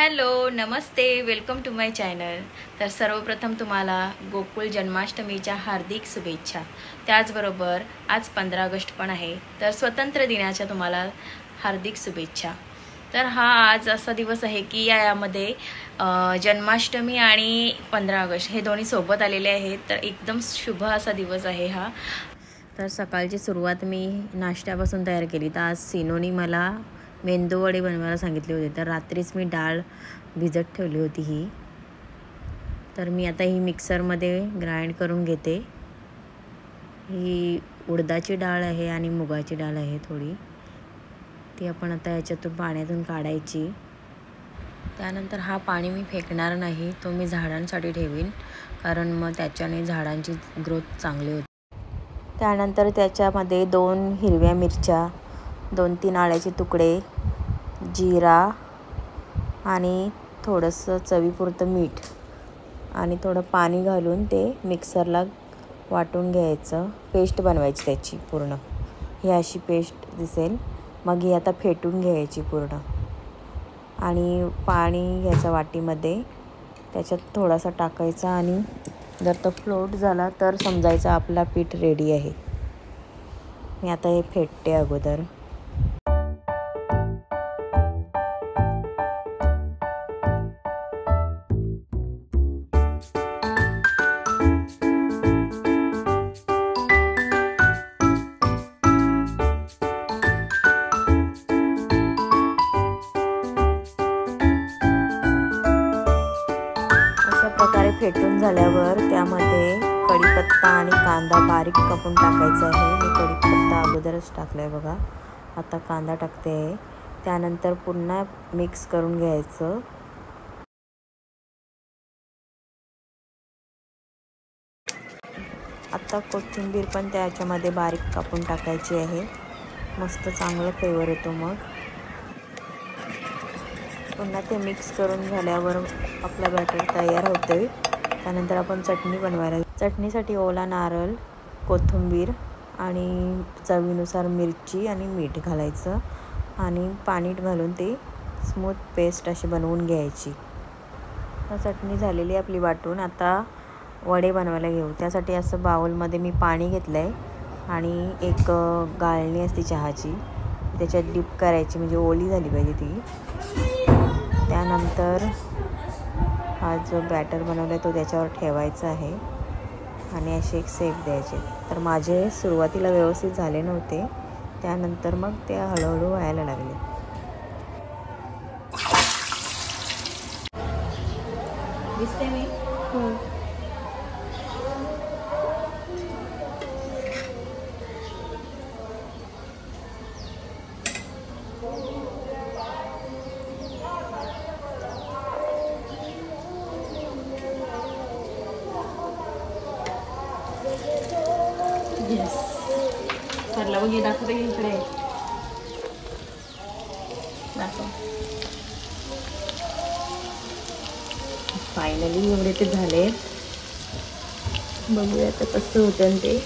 Hello नमस्ते, welcome to my channel. तर सर्वप्रथम तुम्हाला गोकुळ जन्माष्टमीच्या हार्दिक शुभेच्छा। त्याचबरोबर आज 15 ऑगस्ट पण आहे, तर स्वतंत्र दिनाच्या तुम्हाला हार्दिक शुभेच्छा। तर हा आज असा दिवस आहे की यामध्ये जन्माष्टमी आणि 15 ऑगस्ट हे दोन्ही सोबत आलेले आहेत, तर एकदम शुभ असा दिवस आहे हा। तर सकाळची सुरुवात मी नाश्त्यापासून तयार केली। तर आज सिनोनी मला मेंदू वडे बनवायला सांगितले होते, तर रात्रीच मी डाळ भिजत ठेवली होती ही। तर मी आता ही मिक्सरमध्ये ग्राइंड करून घेते। ही उडदाची डाळ आहे आणि मुगाची डाळ आहे थोडी, ती आपण आता याच्यातून पाण्यातून काढायची। त्यानंतर हा पाणी मी फेकणार नाही, तो मी झाडांसाठी ठेवीन, कारण मग त्याच्याने झाडांची ग्रोथ चांगली होते। त्यानंतर त्याच्यामध्ये 2 हिरव्या मिरच्या, 2-3 आल्याचे तुकडे, जिरा आणि थोडंसं चवीपुरतं मीठ आणि थोडं पाणी घालून ते मिक्सरला वाटून घ्यायचं। पेस्ट बनवायची त्याची पूर्ण, ही अशी पेस्ट दिसेल। मग ही आता फेटून घ्यायची पूर्ण आणि पाणी घ्यायचं वाटीमध्ये, त्याच्यात थोडासा टाकायचा आणि जर तो फ्लोट झाला तर समजायचं आपला पीठ रेडी आहे। मी आता हे फेटते अगोदर। अशा प्रकारे फेटून झाल्यावर त्यामध्ये कढीपत्ता आणि कांदा बारीक कापून टाकायचा आहे। मी कढीपत्ता अगोदरच टाकलाय बघा, आता कांदा टाकते। त्यानंतर पुन्हा मिक्स करून घ्यायचं। आता कोथिंबीर पण त्याच्यामध्ये बारीक कापून टाकायची आहे, मस्त चांगलं फ्लेवर येतो। मग पुन्हा ते मिक्स करून झाल्यावर आपला बॅटर तयार होतोय। त्यानंतर आपण चटणी बनवायला, चटणीसाठी ओला नारळ, कोथिंबीर आणि चवीनुसार मिरची आणि मीठ घालायचं आणि पाणी घालून ते स्मूथ पेस्ट अशी बनवून घ्यायची। चटणी झालेली आपली वाटून, आता वडे बनवायला घेऊ। त्यासाठी असं बाउलमध्ये मी पाणी घेतलं आहे आणि एक गाळणी असते चहाची, त्याच्यात डिप करायची, म्हणजे ओली झाली पाहिजे ती। त्यानंतर हा जो बॅटर बनवला आहे तो त्याच्यावर ठेवायचा आहे आणि असे एक शेप द्यायचे। तर माझे सुरुवातीला व्यवस्थित झाले नव्हते, त्यानंतर मग ते हळूहळू व्हायला लागले। दिसते मी येस सरला बघ, दाखवते इकडे, दाखव। फायनली एवढे ते झाले, बघूया आता कसं होतं ते।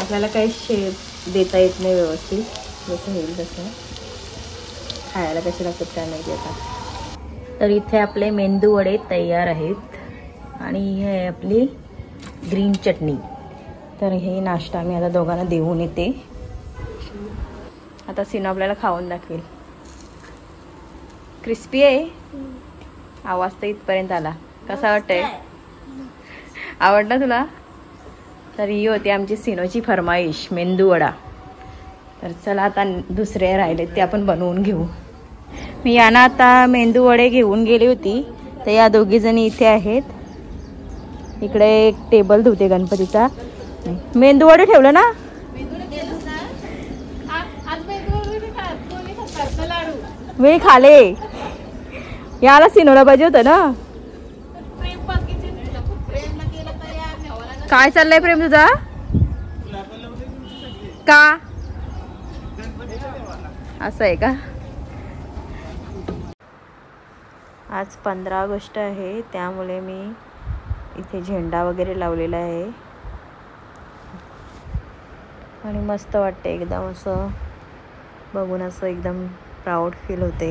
आपल्याला काही शेप देता येत नाही व्यवस्थित, जसं होईल तसं, खायला कसे लागतात काय माहिती आता। तर इथे आपले मेंदू वडे तयार आहेत आणि ही आहे आपली ग्रीन चटणी। तर हे नाश्ता मी आता दोघांना देऊन येते। आता सिनो आपल्याला खाऊन दाखवेल। क्रिस्पी आहे, आवाज तर इथपर्यंत आला। कसा वाटतंय, आवडला तुला? तर ही होती आमची सिनोची फरमाईश, मेंदू वडा। तर चला आता दुसरे राहिले ते आपण बनवून घेऊ। मी यांना आता मेंदू वडे घेऊन गेली होती, तर या दोघी जणी इथे आहेत। इकडे एक टेबल धुते गणपतीचा। मेंदू वडे ठेवलं ना, मी खाले, याला सिनोला पाहिजे होतं ना। काय चाललंय प्रेम तुझा, का असं आहे का? आज 15 ऑगस्ट आहे, त्यामुळे मी इथे झेंडा वगैरे लावलेला आहे आणि मस्त वाटते एकदम, असं बघून असं एकदम प्राऊड फील होते।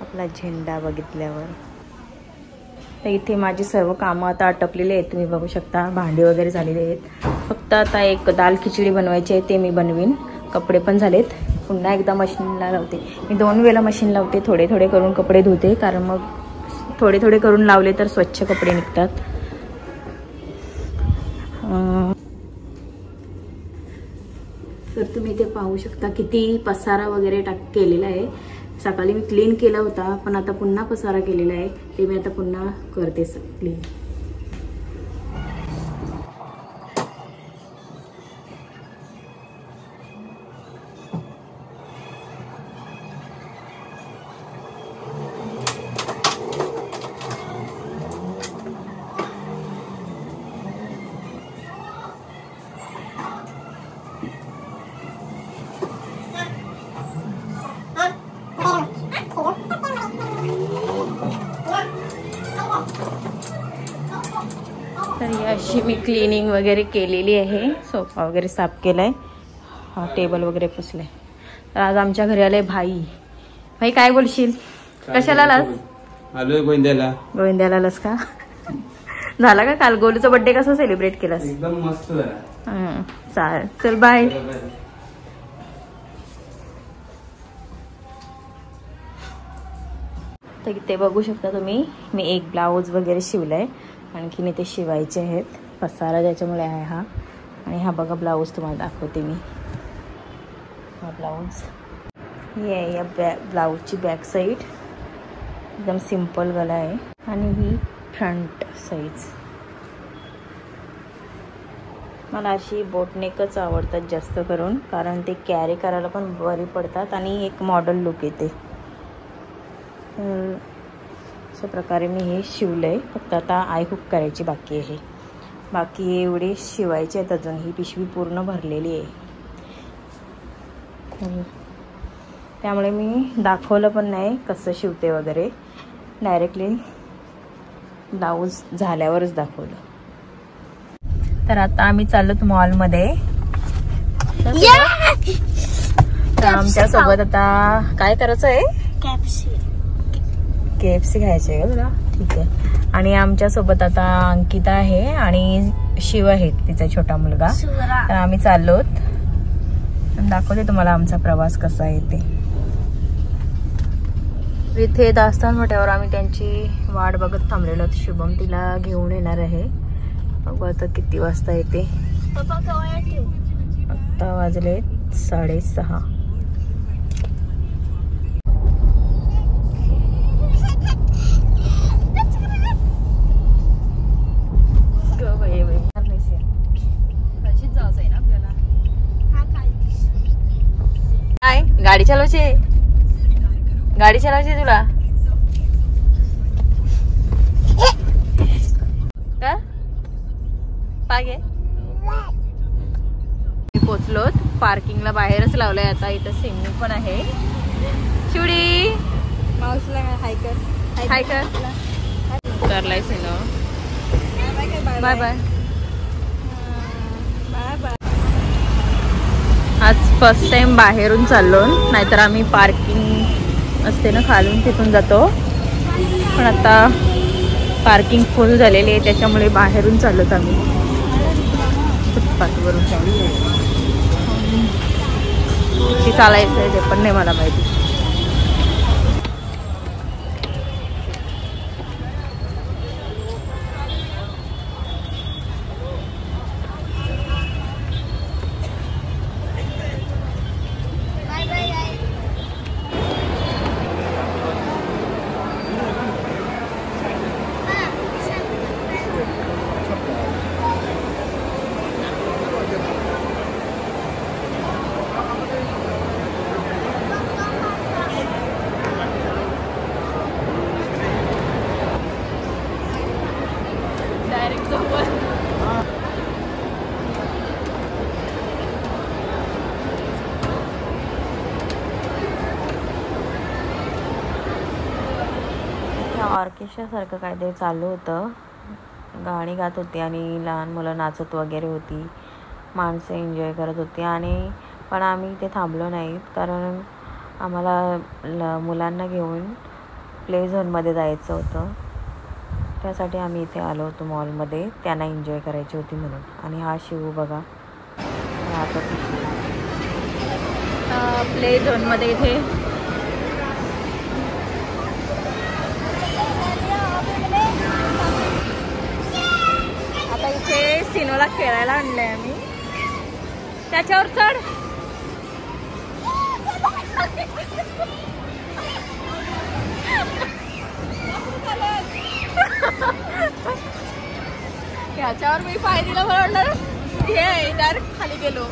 आपला झेंडा बघितल्यावर. तर इथे माझी सर्व कामं आता आटपलेली आहेत, तुम्ही बघू शकता. भांडी वगैरे झालेली आहेत. फक्त आता एक दाल खिचडी बनवायची आहे, ते मी बनवीन. कपडे पण झालेत. पुन्हा एकदा मशीनला लावते. मी 2 वेळा मशीन लावते. थोडे थोडे करून कपडे धुते, कारण मग थोडे थोडे करून लावले तर स्वच्छ कपडे निघतात. तर तुम्ही इथे पाहू शकता किती पसारा वगैरे केलेला आहे. सकाळी मी क्लीन केला होता, पण आता पुन्हा पसारा केलेला आहे. ते मी आता पुन्हा करते क्लीन. तर ही अशी मी क्लिनिंग वगैरे केलेली आहे. सोफा वगैरे साफ केलाय, हा टेबल वगैरे पुसलाय. तर आज आमच्या घरी आले भाई. भाई काय बोलशील? कशाला आलास? आलोय गोविंद्याला. गोविंद्याला आलास का? झाला का काल गोलूचा बर्थडे कसा सेलिब्रेट केलास? एकदम मस्त झाला. चालेल, चल बाय. तर इथे बघू शकता तुम्ही, मी एक ब्लाऊज वगैरे शिवलाय. आणखीन इथे शिवायचे आहेत. पसारा ज्याच्यामुळे आहे हा. आणि हा बघा ब्लाऊज तुम्हाला दाखवते मी. हा ब्लाऊज ही आहे. या ब्लाऊजची बॅक साईड एकदम सिंपल गला आहे, आणि ही फ्रंट साईज. मला अशी बोटनेकच आवडतात जास्त करून, कारण ते कॅरी करायला पण बरी पडतात आणि एक मॉडल लुक येते. अशा प्रकारे मी हे शिवलंय. फक्त आता आय हुक करायची बाकी आहे. बाकी एवढे शिवायचे आहेत अजून. ही पिशवी पूर्ण भरलेली आहे, त्यामुळे मी दाखवलं पण नाही कसं शिवते वगैरे. डायरेक्टली ब्लाऊज झाल्यावरच दाखवलं. तर आता आम्ही चाललोत मॉलमध्ये. तर आमच्या सोबत आता काय करायचं आहे? KFC खायचं आहे का तुला? ठीक आहे. आणि आमच्या सोबत आता अंकिता आहे आणि शिव आहे, तिचा छोटा मुलगा. तर आम्ही चाललोत. दाखवते तुम्हाला आमचा प्रवास कसा आहे ते. इथे दास्तान मोठ्यावर आम्ही त्यांची वाट बघत थांबलेलो. शुभम तिला घेऊन येणार आहे. बघू आता किती वाजता येते. आता वाजले 6:30. काय गाडी चालवायची? गाडी चालवायची तुला का? पागे पोचलोत. पार्किंगला बाहेरच लावलंय आता. इथं स्विमिंग पण आहे. शिवडी मावशीला हाय कर. हाय कर. उतरलाय सिनो. Bye bye. आज फर्स्ट टाइम बाहेरून चाललो, नाहीतर आम्ही पार्किंग असते ना खालून, तिथून जातो. पण आता पार्किंग फुल झालेली आहे, त्याच्यामुळे बाहेरून चाललोत आम्ही फुटपाथवरून. ती चालायचं आहे ते पण नाही मला माहिती. ऑर्केस्ट्रासारखं काहीतरी चालू होतं. गाणी गात होती आणि लहान मुलं नाचत वगैरे होती. माणसं एन्जॉय करत होती. आणि पण आम्ही इथे थांबलो नाहीत, कारण आम्हाला मुलांना घेऊन प्ले झोनमध्ये जायचं होतं, त्यासाठी आम्ही इथे आलो होतो मॉलमध्ये. त्यांना एन्जॉय करायची होती म्हणून. आणि हा शिव बघा आता प्ले झोनमध्ये इथे आता इथे सिनोला खेळायला आणलंय आम्ही. त्याच्यावर चढ. याच्यावर मी पाय दिला म्हणलं हे डायरेक्ट खाली गेलो.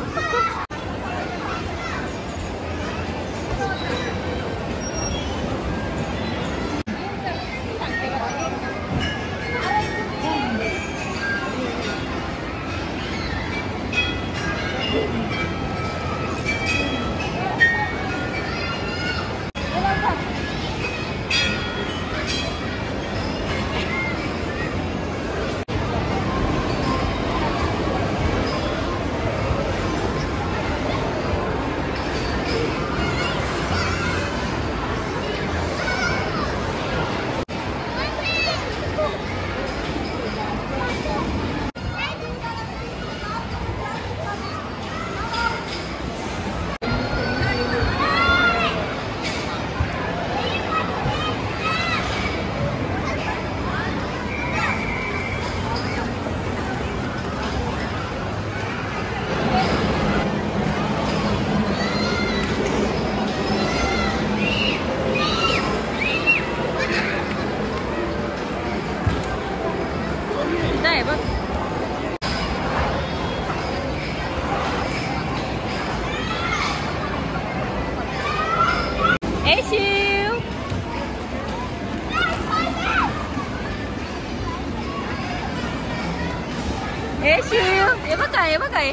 ए शिव हे बघ काय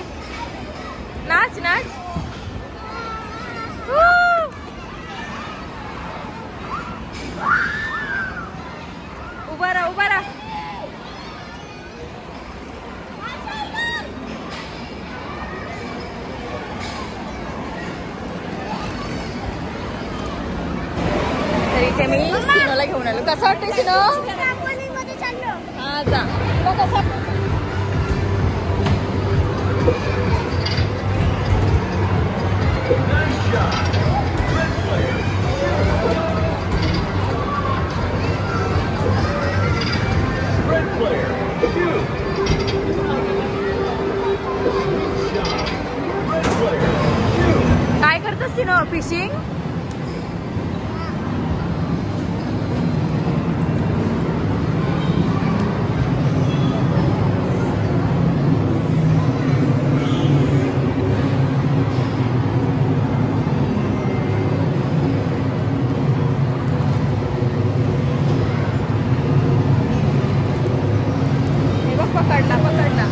नाच नाच. उभा राहा. तर इथे मी सिनोला घेऊन आलो. कसं वाटतंय सिनो? हा जा. तुला कसं काय करतस ती ना फिशिंग? पकडला.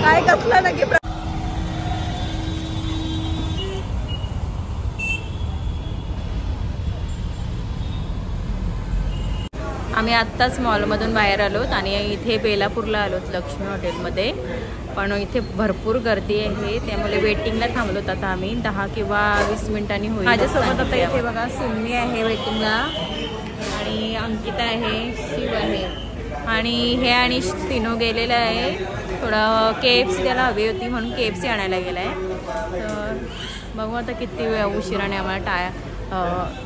काय कसलं नक्की आम्ही आत्ताच मॉलमधून बाहेर आलोत आणि इथे बेलापूरला आलोत लक्ष्मी हॉटेलमध्ये. पण इथे भरपूर गर्दी आहे, त्यामुळे वेटिंगला थांबलोत आता आम्ही. 10 किंवा 20 मिनिटांनी होईल. माझ्यासोबत आता इथे बघा सुन्नी आहे वेटिंगला, आणि अंकिता आहे, शिव आहे, आणि हे आणि सिनो गेलेला आहे. थोडं KFC त्याला हवी होती म्हणून KFC आणायला गेला आहे. तर बघू आता किती वेळ उशिराने आम्हाला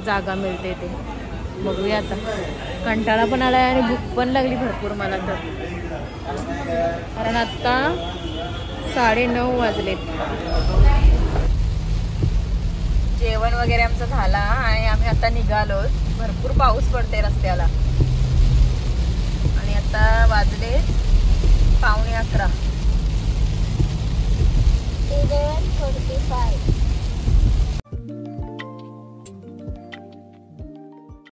जागा मिळते ते बघूया. आता कंटाळा पण आला आहे आणि भूक पण लागली भरपूर मला तर, कारण आत्ता 9:30 वाजलेत. जेवण वगैरे आमचं झाला आणि आम्ही आता निघालो. भरपूर पाऊस पडते रस्त्याला आणि आता वाजले 11:15. 11:45.